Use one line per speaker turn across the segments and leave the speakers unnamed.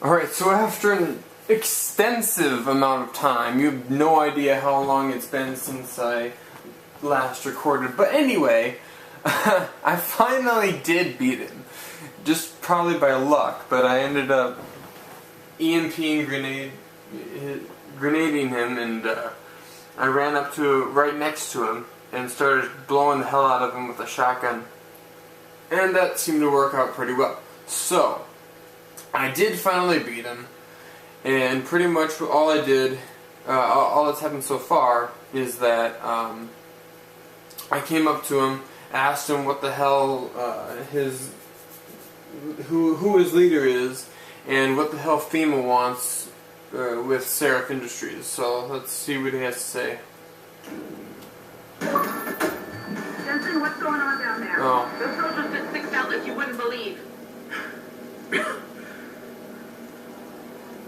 Alright, so after an extensive amount of time, you have no idea how long it's been since I last recorded, but anyway, I finally did beat him. Just probably by luck, but I ended up EMPing grenading him, and I ran up to right next to him and started blowing the hell out of him with a shotgun. And that seemed to work out pretty well. So, I did finally beat him, and pretty much all I did, all that's happened so far, is that I came up to him, asked him what the hell who his leader is, and what the hell FEMA wants with Seraph Industries. So let's see what he has to say.
Jensen, what's going on down there?
Oh.
The soldiers did 6 outlets you wouldn't believe.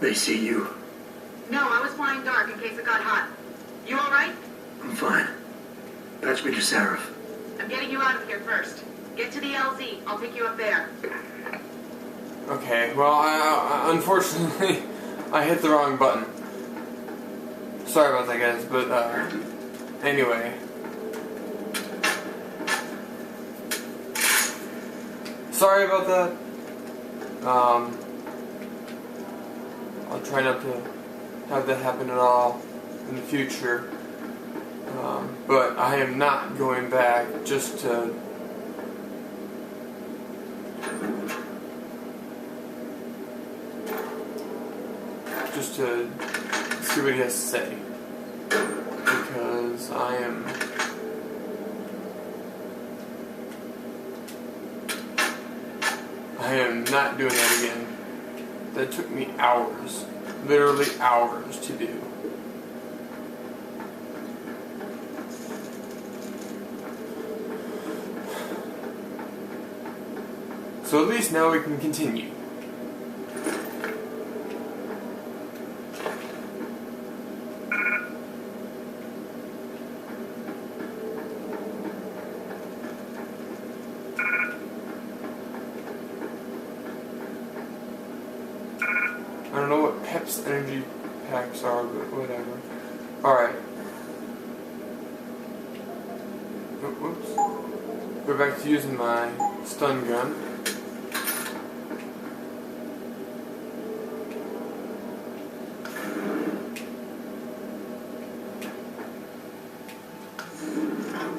They see you.
No, I was flying dark in case it got hot. You alright?
I'm fine. Patch me to Seraph.
I'm getting you out of here first. Get to the LZ. I'll pick you up there.
Okay, well, I unfortunately, I hit the wrong button. Sorry about that, guys, but, anyway. Sorry about that. I'll try not to have that happen at all in the future. But I am not going back just to see what he has to say, because I am not doing that again. That took me hours, literally hours to do. So at least now we can continue. I don't know what Pep's energy packs are, but whatever. Alright. Whoops. Go back to using my stun gun.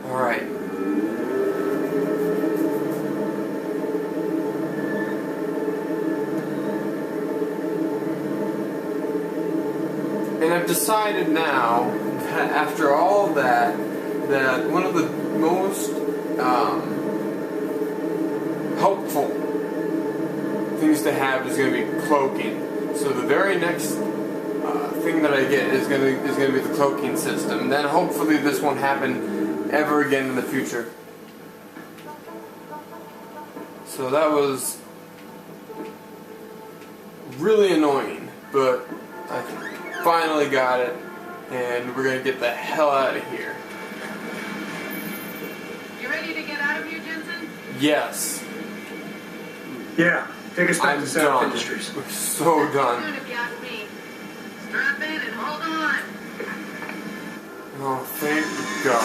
Alright. And I've decided now, that after all that one of the most helpful things to have is going to be cloaking. So the very next thing that I get is going to be the cloaking system. And then hopefully this won't happen ever again in the future. So that was really annoying, but I finally got it, and we're gonna get the hell out of here.
You ready to get out of here, Jensen?
Yes.
Yeah, take us back
I'm
to Seraph
done.
Industries.
We're so done.
Good if you ask me. Strap in and hold on.
Oh, thank God.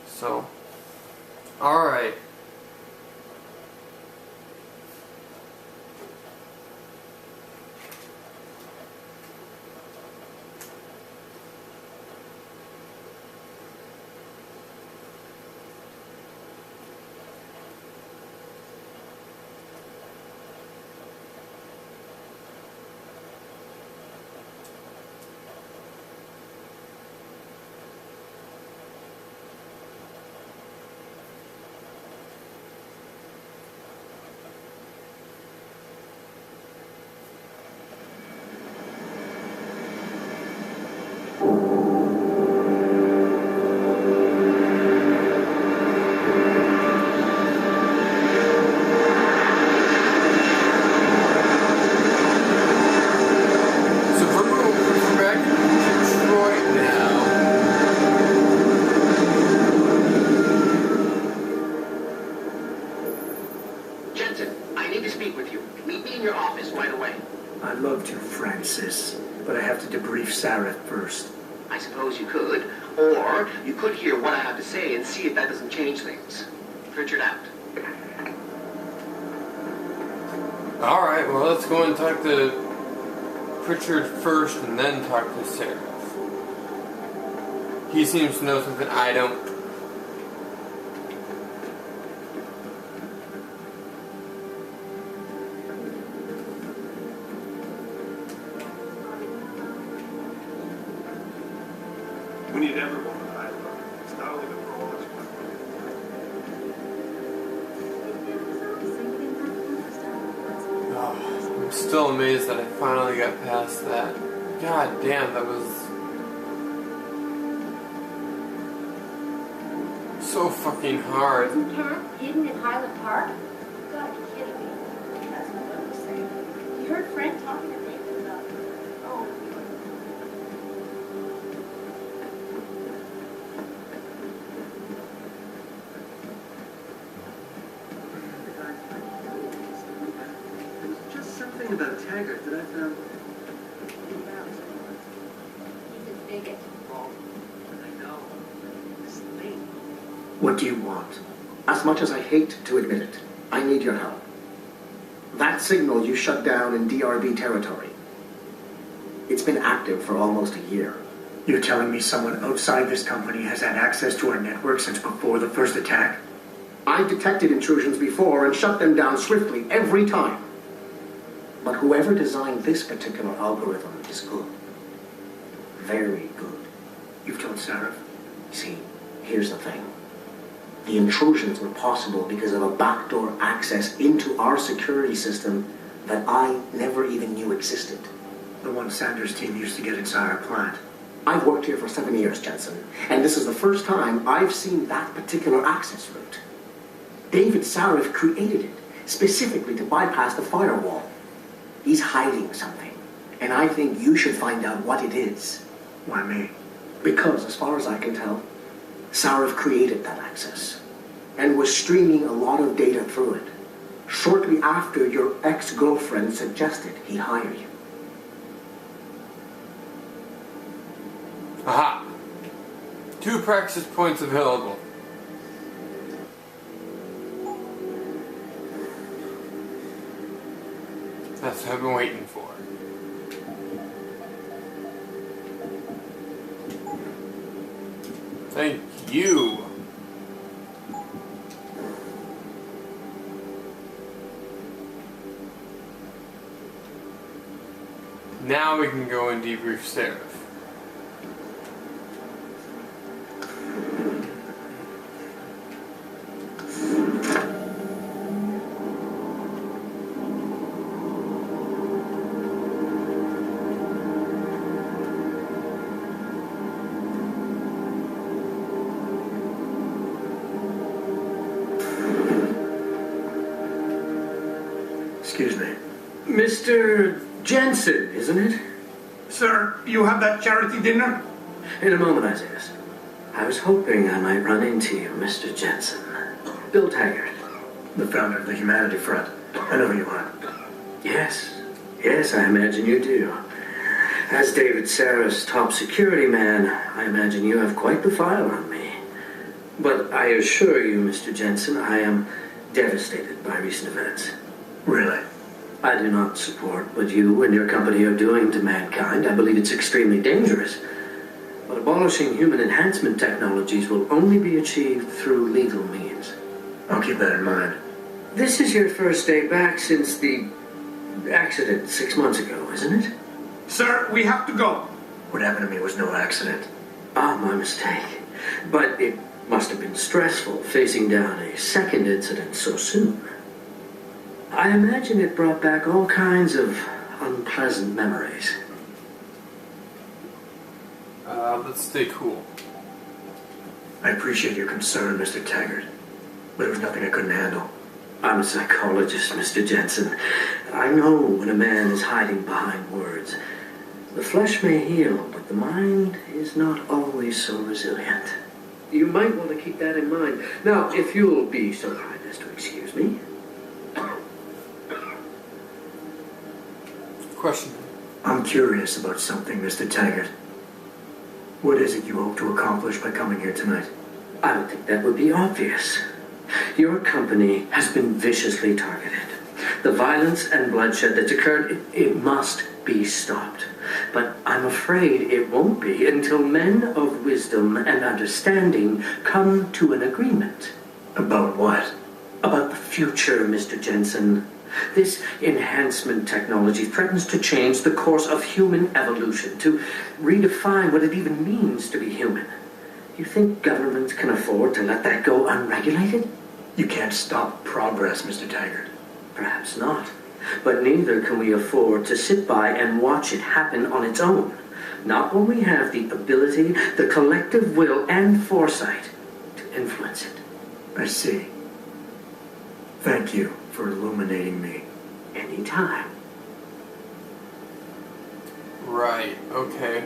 So, alright.
Jensen, I need to speak with you. Meet me in your office right away.
I'd love to, Francis, but I have to debrief Sarah first.
I suppose you could, or you could hear what I have to say and see if that doesn't change things. Pritchard out.
Alright, well, let's go and talk to Pritchard first and then talk to Sarah. He seems to know something I don't.
We need everyone to hide. It's not only good for all of us.
Oh, I'm still amazed that I finally got past that. God damn, that was so fucking hard.
Isn't camp hidden in Highland Park? You gotta be kidding me. That's what Will was saying. You heard Frank talking to David about it. Oh.
There was just something about Taggart that I found.
He's a bigot.
I know. This thing.
What do you want?
As much as I hate to admit it, I need your help. That signal you shut down in DRB territory. It's been active for almost a year.
You're telling me someone outside this company has had access to our network since before the first attack?
I detected intrusions before and shut them down swiftly every time. But whoever designed this particular algorithm is good. Very good.
You've told Sarah?
See, here's the thing. The intrusions were possible because of a backdoor access into our security system that I never even knew existed.
The one Sanders' team used to get inside our plant.
I've worked here for 7 years, Jensen, and this is the first time I've seen that particular access route. David Sarif created it specifically to bypass the firewall. He's hiding something, and I think you should find out what it is.
Why me?
Because, as far as I can tell, Sarif created that access and was streaming a lot of data through it shortly after your ex-girlfriend suggested he hire you.
Aha! 2 praxis points available. That's what I've been waiting for. Thank you. Now we can go and debrief Seraph.
Excuse me.
Mr. Jensen, isn't it?
Sir, you have that charity dinner?
In a moment, Isaiah. I was hoping I might run into you, Mr. Jensen. Bill Taggart.
The founder of the Humanity Front. I know who you are.
Yes. Yes, I imagine you do. As David Sarah's top security man, I imagine you have quite the file on me. But I assure you, Mr. Jensen, I am devastated by recent events.
Really?
I do not support what you and your company are doing to mankind. I believe it's extremely dangerous. But abolishing human enhancement technologies will only be achieved through legal means.
I'll keep that in mind.
This is your first day back since the accident 6 months ago, isn't it?
Sir, we have to go. What happened to me was no accident.
Ah, my mistake. But it must have been stressful facing down a second incident so soon. I imagine it brought back all kinds of unpleasant memories.
Let's stay cool.
I appreciate your concern, Mr. Taggart, but it was nothing I couldn't handle.
I'm a psychologist, Mr. Jensen. I know when a man is hiding behind words. The flesh may heal, but the mind is not always so resilient. You might want to keep that in mind. Now, if you'll be so kind as to excuse me.
question.
I'm curious about something, Mr. Taggart. What is it you hope to accomplish by coming here tonight?
I would think that would be obvious. Your company has been viciously targeted. The violence and bloodshed that's occurred, it must be stopped. But I'm afraid it won't be until men of wisdom and understanding come to an agreement.
About what?
About the future, Mr. Jensen. This enhancement technology threatens to change the course of human evolution, to redefine what it even means to be human. You think governments can afford to let that go unregulated?
You can't stop progress, Mr. Taggart.
Perhaps not. But neither can we afford to sit by and watch it happen on its own. Not when we have the ability, the collective will, and foresight to influence it.
I see. Thank you for illuminating me.
Anytime.
Right, okay.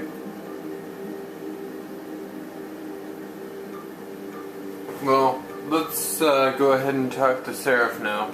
Well, let's go ahead and talk to Seraph now.